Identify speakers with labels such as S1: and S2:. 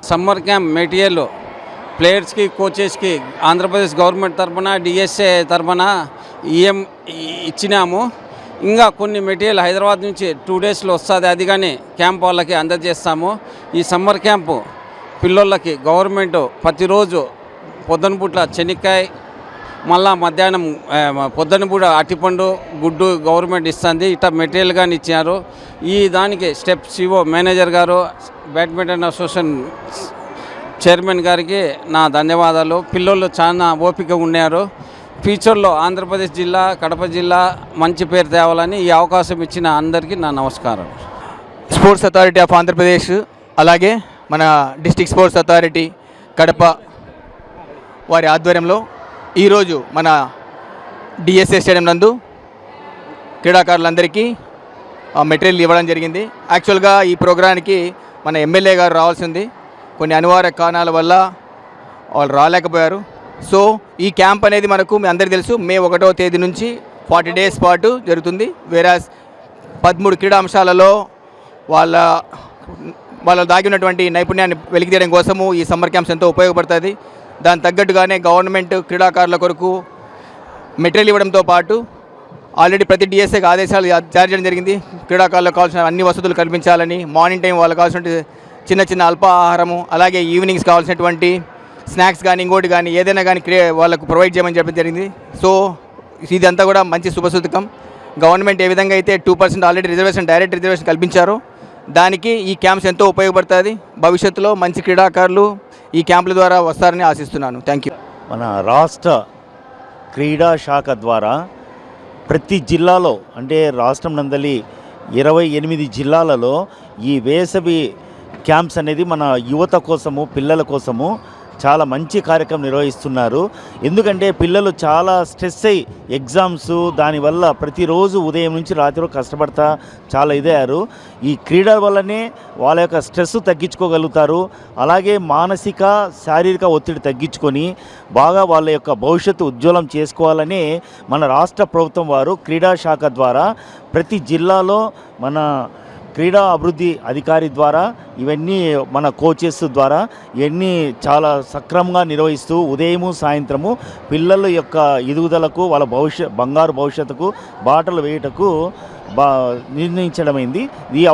S1: Summer camp material ప్లేయర్స్కి కోచెస్కి Andhra Pradesh government తరఫున డిఎస్ఏ తరఫున ఇచ్చినాము. ఇంకా కొన్ని మెటీరియల్ హైదరాబాద్ నుంచి 2 డేస్లో వస్తుంది, అది కానీ క్యాంప్ వాళ్ళకి అందజేస్తాము. ఈ సమ్మర్ క్యాంపు పిల్లోళ్ళకి గవర్నమెంట్ ప్రతిరోజు పొద్దునపూట్ల చెనిక్కాయ, మళ్ళా మధ్యాహ్నం పొద్దునపూట అట్టిపండు గుడ్డు గవర్నమెంట్ ఇస్తుంది. ఇట్లా మెటీరియల్ కానీ ఇచ్చారు. ఈ దానికి స్టెప్ సిఓ మేనేజర్ గారు, బ్యాడ్మింటన్ అసోసియేషన్ చైర్మన్ గారికి నా ధన్యవాదాలు. పిల్లోళ్ళు చాలా ఓపిక ఉన్నారు. ఫ్యూచర్లో ఆంధ్రప్రదేశ్ జిల్లా, కడప జిల్లా మంచి పేరు తేవాలని ఈ అవకాశం ఇచ్చిన అందరికీ నా నమస్కారం.
S2: స్పోర్ట్స్ అథారిటీ ఆఫ్ ఆంధ్రప్రదేశ్, అలాగే మన డిస్ట్రిక్ట్ స్పోర్ట్స్ అథారిటీ కడప వారి ఆధ్వర్యంలో ఈరోజు మన డిఎస్ఏ స్టేడియం నందు క్రీడాకారులందరికీ మెటీరియల్ ఇవ్వడం జరిగింది. యాక్చువల్గా ఈ ప్రోగ్రాంకి మన ఎమ్మెల్యే గారు రావాల్సింది, కొన్ని అనివార్య కారణాల వల్ల వాళ్ళు రాలేకపోయారు. సో ఈ క్యాంప్ అనేది మనకు మీ అందరికీ తెలుసు, మే 1వ తేదీ నుంచి 40 డేస్ పాటు జరుగుతుంది. వేరాస్ 13 క్రీడా అంశాలలో వాళ్ళ దాగినటువంటి నైపుణ్యాన్ని వెలికితీయడం కోసము ఈ సమ్మర్ క్యాంప్స్ ఎంతో ఉపయోగపడుతుంది. దాని తగ్గట్టుగానే గవర్నమెంట్ క్రీడాకారుల కొరకు మెటీరియల్ ఇవ్వడంతో పాటు ఆల్రెడీ ప్రతి డిఎస్ఏకి ఆదేశాలు జారీ చేయడం జరిగింది. క్రీడాకారులకు కావాల్సిన అన్ని వసతులు కల్పించాలని, మార్నింగ్ టైం వాళ్ళకి కావాల్సిన చిన్న అల్పాహారము, అలాగే ఈవినింగ్స్ కావాల్సినటువంటి స్నాక్స్ కానీ ఇంకోటి కానీ ఏదైనా కానీ వాళ్ళకు ప్రొవైడ్ చేయమని చెప్పడం జరిగింది. సో ఇదంతా కూడా మంచి శుభసూచకం. గవర్నమెంట్ ఏ విధంగా అయితే 2% ఆల్రెడీ డైరెక్ట్ రిజర్వేషన్ కల్పించారో దానికి ఈ క్యాంప్స్ ఎంతో ఉపయోగపడుతుంది. భవిష్యత్తులో మంచి క్రీడాకారులు ఈ క్యాంపుల ద్వారా వస్తారని ఆశిస్తున్నాను. Thank you.
S3: మన రాష్ట్ర క్రీడా శాఖ ద్వారా ప్రతి జిల్లాలో, అంటే రాష్ట్రం నందలి 28 జిల్లాలలో ఈ వేసవి క్యాంప్స్ అనేది మన యువత కోసము, పిల్లల కోసము చాలా మంచి కార్యక్రమం నిర్వహిస్తున్నారు. ఎందుకంటే పిల్లలు చాలా స్ట్రెస్ అయ్యి ఎగ్జామ్స్ దానివల్ల ప్రతిరోజు ఉదయం నుంచి రాత్రి కష్టపడతా చాలా ఇదయ్యారు. ఈ క్రీడల వల్లనే వాళ్ళ యొక్క స్ట్రెస్ తగ్గించుకోగలుగుతారు. అలాగే మానసిక శారీరక ఒత్తిడి తగ్గించుకొని బాగా వాళ్ళ యొక్క భవిష్యత్తు ఉజ్వలం చేసుకోవాలని మన రాష్ట్ర ప్రభుత్వం వారు క్రీడా శాఖ ద్వారా ప్రతి జిల్లాలో మన క్రీడా అభివృద్ధి అధికారి ద్వారా ఇవన్నీ మన కోచెస్ ద్వారా ఇవన్నీ చాలా సక్రమంగా నిర్వహిస్తూ ఉదయము సాయంత్రము పిల్లల యొక్క ఎదుగుదలకు, వాళ్ళ బంగారు భవిష్యత్తుకు బాటలు వేయటకు నిర్ణయించడమైంది. ఈ